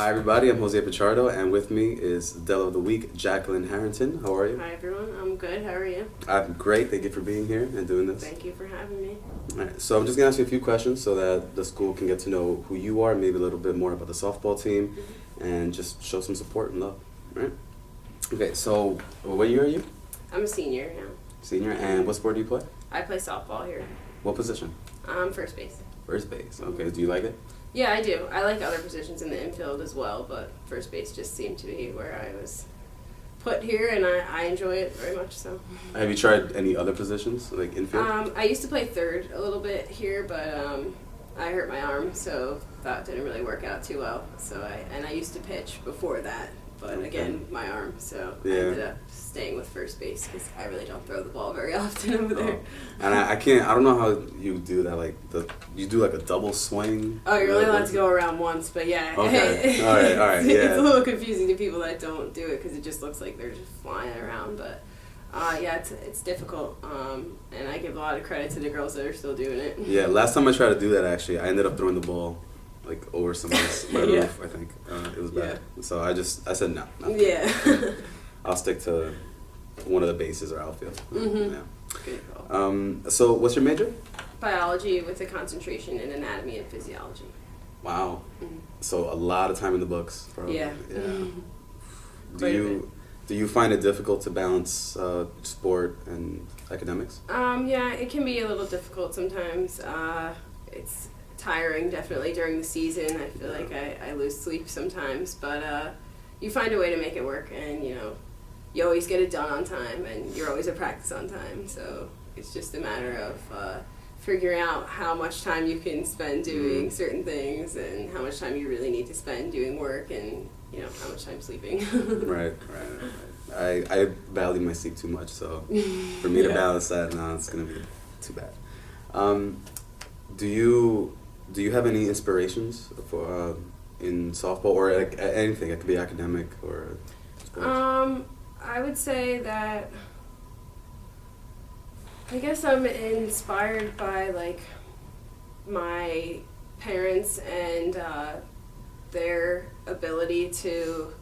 Hi everybody, I'm Jose Pichardo, and with me is Dell of the Week, Jaclyn Herrington. How are you? Hi everyone, I'm good. How are you? I'm great. Thank you for being here and doing this. Thank you for having me. Alright, so I'm just going to ask you a few questions so that the school can get to know who you are, maybe a little bit more about the softball team, and just show some support and love. Alright? Okay, so what year are you? I'm a senior now. Senior, and what sport do you play? I play softball here. What position? First base. First base. Okay, do you like it? Yeah, I do. I like other positions in the infield as well, but first base just seemed to be where I was put here, and I enjoy it very much so. Have you tried any other positions, like infield? I used to play third a little bit here, but I hurt my arm, so that didn't really work out too well. So I used to pitch before that, but again, my arm, so I ended up staying with first base because I really don't throw the ball very often over there. And I don't know how you do that, like you do like a double swing. Oh, you're only allowed to go around once, but yeah. Okay. All right, yeah. It's a little confusing to people that don't do it because it just looks like they're just flying around, but yeah, it's difficult, and I give a lot of credit to the girls that are still doing it. Yeah, last time I tried to do that, actually, I ended up throwing the ball like over someone's roof, I think. It was bad. Yeah. So I said no. Yeah. I'll stick to one of the bases or outfield. Mm-hmm. Yeah. Good call. So what's your major? Biology with a concentration in anatomy and physiology. Wow. Mm-hmm. So a lot of time in the books. Probably. Yeah. Yeah. Mm-hmm. Do you find it difficult to balance sport and academics? Yeah, it can be a little difficult sometimes. It's tiring definitely during the season. I feel like I lose sleep sometimes, but you find a way to make it work, and you always get it done on time, and you're always at practice on time, so it's just a matter of figuring out how much time you can spend doing certain things and how much time you really need to spend doing work, and how much time sleeping. Right. I value my sleep too much, so for me to balance that, no, it's gonna be too bad. Do you have any inspirations for in softball or like anything? It could be academic or sports. I would say that I guess I'm inspired by like my parents and their ability to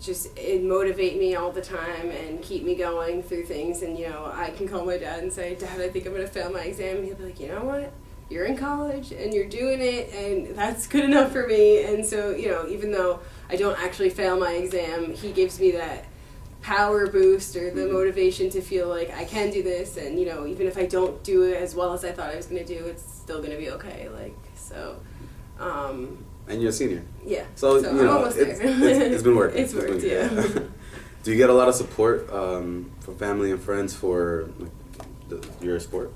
just motivate me all the time and keep me going through things. And I can call my dad and say, "Dad, I think I'm gonna fail my exam," and he'll be like, "You know what? You're in college and you're doing it, and that's good enough for me." And so, even though I don't actually fail my exam, he gives me that power boost or the motivation to feel like I can do this, and even if I don't do it as well as I thought I was going to do, it's still going to be okay. And you're a senior. Yeah. So I'm almost there. It's been working. It's worked, yeah. Do you get a lot of support from family and friends for your sport?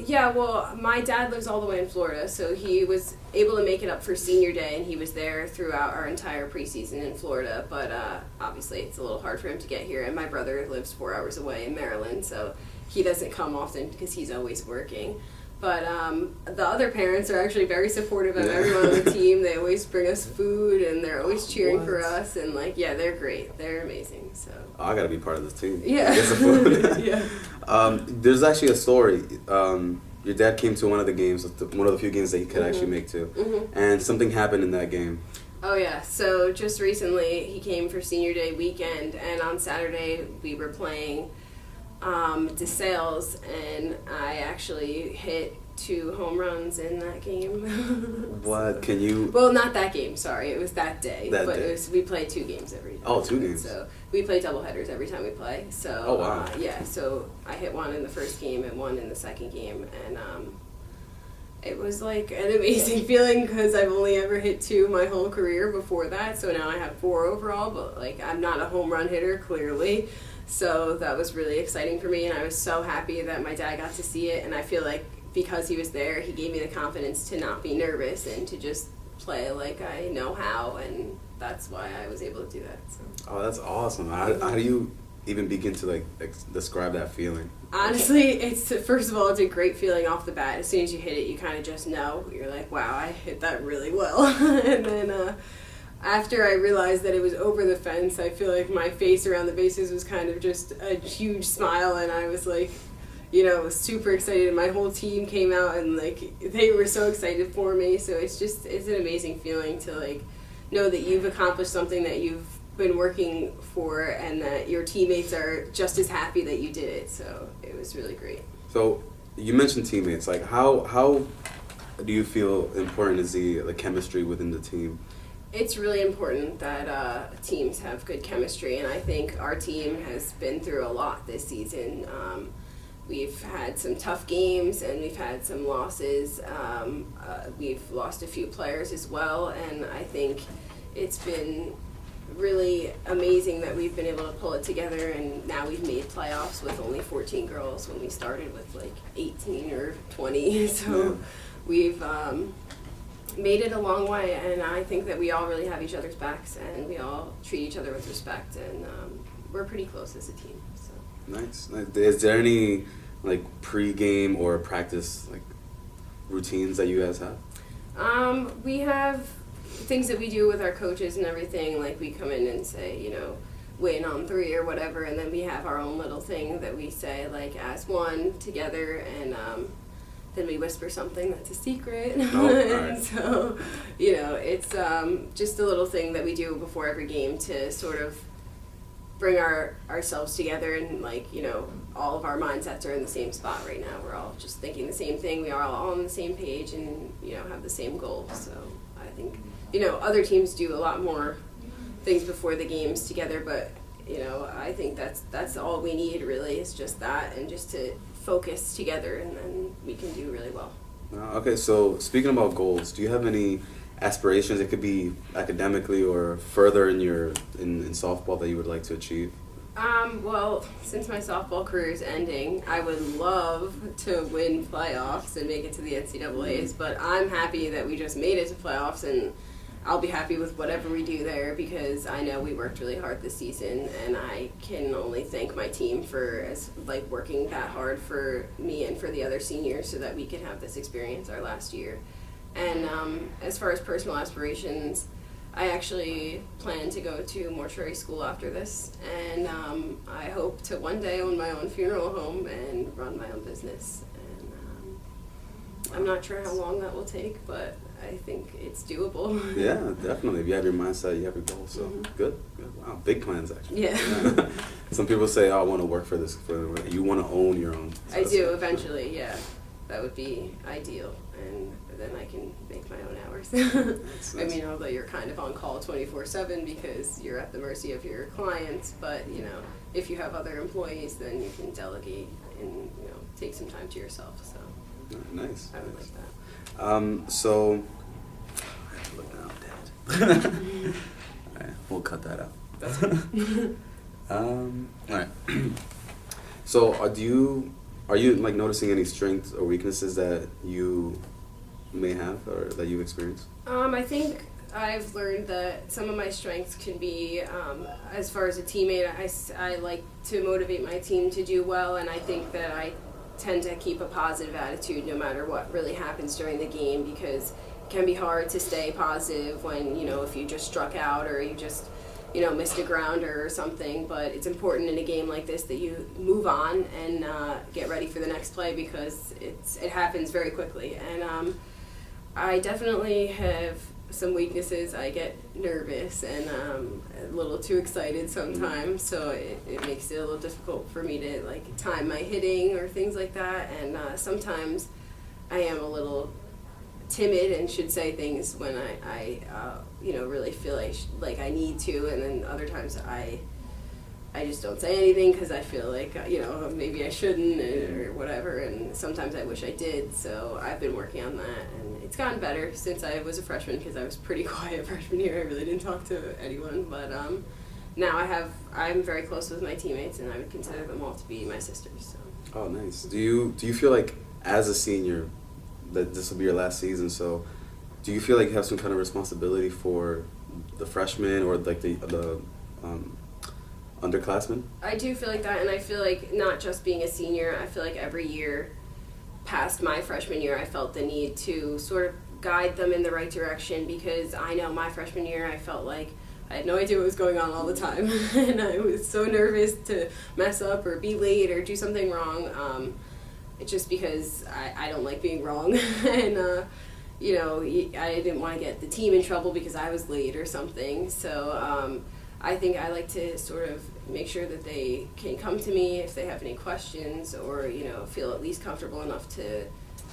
Yeah, well, my dad lives all the way in Florida, so he was able to make it up for senior day, and he was there throughout our entire preseason in Florida, but obviously it's a little hard for him to get here, and my brother lives 4 hours away in Maryland, so he doesn't come often because he's always working. But the other parents are actually very supportive of everyone on the team. They always bring us food, and they're always cheering for us, and they're great. They're amazing. So I gotta be part of this team. Yeah. Get some food. Yeah. There's actually a story. Your dad came to one of the games, one of the few games that he could actually make to, and something happened in that game. Oh yeah. So just recently, he came for Senior Day weekend, and on Saturday we were playing DeSales, and I actually hit 2 home runs in that game. What? Can you? Well, not that game, sorry. It was that day. We play 2 games every day. Oh, 2 games. So we play doubleheaders every time we play. So oh, wow. Yeah, so I hit 1 in the first game and 1 in the second game, and it was like an amazing feeling because I've only ever hit 2 my whole career before that, so now I have 4 overall, but I'm not a home run hitter, clearly. So that was really exciting for me, and I was so happy that my dad got to see it, and I feel like because he was there, he gave me the confidence to not be nervous and to just play like I know how, and that's why I was able to do that. So. Oh, that's awesome. How do you even begin to describe that feeling? Honestly, first of all, it's a great feeling off the bat. As soon as you hit it, you kind of just know. You're like, wow, I hit that really well. And then after I realized that it was over the fence, I feel like my face around the bases was kind of just a huge smile, and I was like, super excited. My whole team came out, and they were so excited for me. So it's an amazing feeling to know that you've accomplished something that you've been working for, and that your teammates are just as happy that you did it. So it was really great. So you mentioned teammates. Like, how do you feel important is the chemistry within the team? It's really important that teams have good chemistry, and I think our team has been through a lot this season. We've had some tough games, and we've had some losses. We've lost a few players as well, and I think it's been really amazing that we've been able to pull it together, and now we've made playoffs with only 14 girls when we started with like 18 or 20. So we've made it a long way, and I think that we all really have each other's backs, and we all treat each other with respect, and we're pretty close as a team. So. Nice. Is there any like pre-game or practice like routines that you guys have? We have things that we do with our coaches and everything. Like we come in and say, you know, win on 3 or whatever, and then we have our own little thing that we say like as one together, and then we whisper something that's a secret. And so, you know, it's just a little thing that we do before every game to sort of bring ourselves together, and like, you know, all of our mindsets are in the same spot right now. We're all just thinking the same thing. We are all on the same page, and, you know, have the same goal. So I think, you know, other teams do a lot more things before the games together, but, you know, I think that's all we need really, is just that, and just to focus together, and then we can do really well. Okay, so speaking about goals, do you have any aspirations? It could be academically or further in softball that you would like to achieve. Well, since my softball career is ending, I would love to win playoffs and make it to the NCAAs, but I'm happy that we just made it to playoffs, and I'll be happy with whatever we do there, because I know we worked really hard this season, and I can only thank my team for working that hard for me and for the other seniors so that we could have this experience our last year. And as far as personal aspirations, I actually plan to go to mortuary school after this, and I hope to one day own my own funeral home and run my own business. And I'm not sure how long that will take, but I think it's doable. Yeah, definitely. If you have your mindset, you have your goals. So good. Wow, big plans actually. Yeah. Some people say, "Oh, I want to work for this." You want to own your own. So I do eventually. Yeah, that would be ideal, and then I can make my own hours. That's I mean, although you're kind of on call 24/7 because you're at the mercy of your clients, but you know, if you have other employees, then you can delegate and, you know, take some time to yourself. So nice. I would like that. So I have to look down, Dad. All right, we'll cut that out. That's good. All right. So are you like noticing any strengths or weaknesses that you may have or that you've experienced? I think I've learned that some of my strengths can be, as far as a teammate, I like to motivate my team to do well, and I think that I tend to keep a positive attitude no matter what really happens during the game, because it can be hard to stay positive when, you know, if you just struck out or you just, you know, missed a grounder or something. But it's important in a game like this that you move on and get ready for the next play, because it happens very quickly. And I definitely have some weaknesses. I get nervous and a little too excited sometimes, so it makes it a little difficult for me to like time my hitting or things like that. And sometimes I am a little timid and should say things when I you know, really feel like I need to, and then other times I just don't say anything because I feel like, you know, maybe I shouldn't or whatever, and sometimes I wish I did. So I've been working on that, and it's gotten better since I was a freshman, because I was pretty quiet freshman year. I really didn't talk to anyone, but now I'm very close with my teammates, and I would consider them all to be my sisters. So. Oh, nice. Do you feel like as a senior that this will be your last season? So do you feel like you have some kind of responsibility for the freshmen or like the underclassmen? I do feel like that, and I feel like not just being a senior, I feel like every year past my freshman year I felt the need to sort of guide them in the right direction, because I know my freshman year I felt like I had no idea what was going on all the time and I was so nervous to mess up or be late or do something wrong, just because I don't like being wrong. And you know, I didn't want to get the team in trouble because I was late or something. So I think I like to sort of make sure that they can come to me if they have any questions, or, you know, feel at least comfortable enough to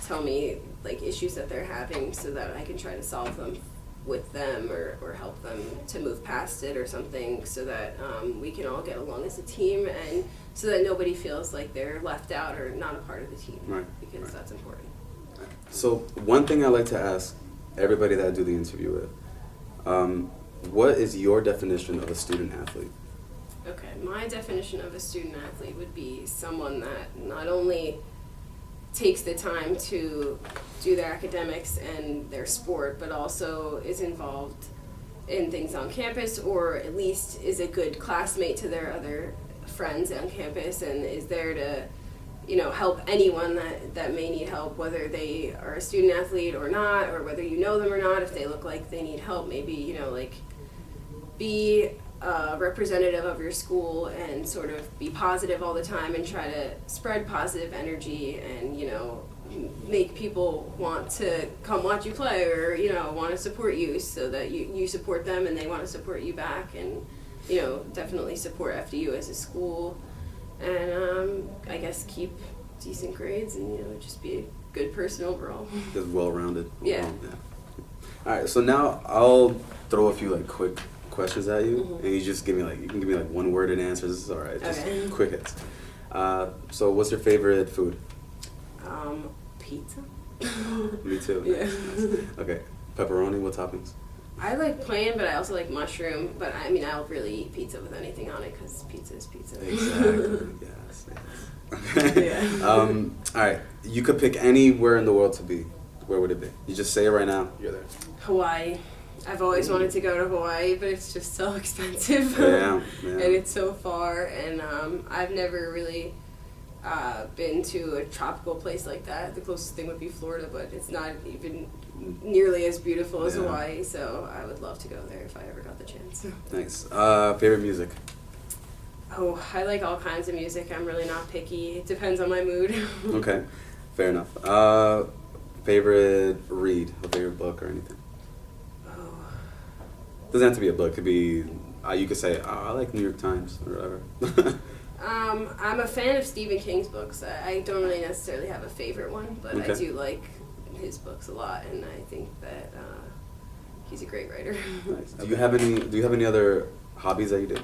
tell me like issues that they're having so that I can try to solve them with them, or help them to move past it or something, so that we can all get along as a team, and so that nobody feels like they're left out or not a part of the team. Right. Because that's important. So one thing I like to ask everybody that I do the interview with, what is your definition of a student athlete? Okay, my definition of a student athlete would be someone that not only takes the time to do their academics and their sport, but also is involved in things on campus, or at least is a good classmate to their other friends on campus, and is there to, you know, help anyone that may need help, whether they are a student athlete or not, or whether you know them or not. If they look like they need help, maybe, you know, like, be a representative of your school and sort of be positive all the time and try to spread positive energy, and, you know, make people want to come watch you play, or, you know, want to support you, so that you support them and they want to support you back, and, you know, definitely support FDU as a school, and I guess keep decent grades, and, you know, just be a good person overall. Just well-rounded. Yeah. All right, so now I'll throw a few like quick questions at you, Mm-hmm. and you just give me like, you can give me like one word and answers. This is all right. Just Okay. quick hits. So what's your favorite food? Pizza. Me too. Yeah. Nice. Okay. Pepperoni. What toppings? I like plain, but I also like mushroom. But I mean, I'll really eat pizza with anything on it, because pizza is pizza. Exactly. Yes. Okay. Yeah. All right. You could pick anywhere in the world to be. Where would it be? You just say it right now. You're there. Hawaii. I've always wanted to go to Hawaii, but it's just so expensive. Yeah. And it's so far, and I've never really been to a tropical place like that. The closest thing would be Florida, but it's not even nearly as beautiful as Yeah. Hawaii, so I would love to go there if I ever got the chance. Nice. Favorite music? Oh, I like all kinds of music. I'm really not picky. It depends on my mood. Okay. Fair enough. Favorite read? A favorite book or anything? Oh. Doesn't have to be a book. It could be, you could say, I like New York Times or whatever. I'm a fan of Stephen King's books. I don't really necessarily have a favorite one, but Okay. I do like his books a lot, and I think that he's a great writer. Nice. Do you have any other hobbies that you do?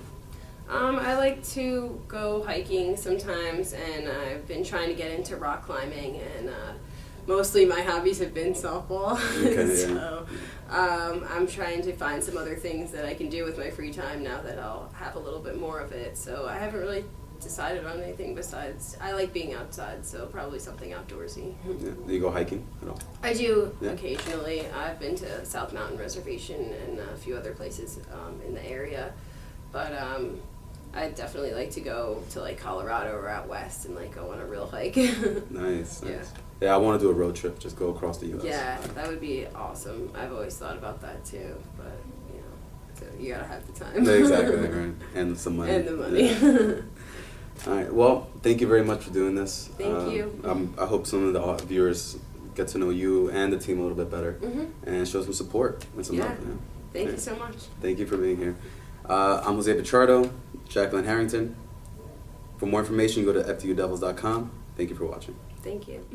I like to go hiking sometimes, and I've been trying to get into rock climbing, and mostly my hobbies have been softball. Okay, So I'm trying to find some other things that I can do with my free time now that I'll have a little bit more of it. So I haven't really decided on anything besides, I like being outside, so probably something outdoorsy. Yeah. Do you go hiking at all? I do Yeah. occasionally. I've been to South Mountain Reservation and a few other places in the area, but I'd definitely like to go to like Colorado or out west and like go on a real hike. Nice. Yeah. Yeah, I want to do a road trip. Just go across the U.S. Yeah, that would be awesome. I've always thought about that too, but you know, so you gotta have the time. Yeah, exactly. Right. And some money. And the money. Yeah. All right. Well, thank you very much for doing this. Thank you. I hope some of the viewers get to know you and the team a little bit better, and show some support and some love. Yeah. Thank you so much. Thank you for being here. I'm Jose Pichardo, Jaclyn Herrington. For more information, go to FDUDevils.com. Thank you for watching. Thank you.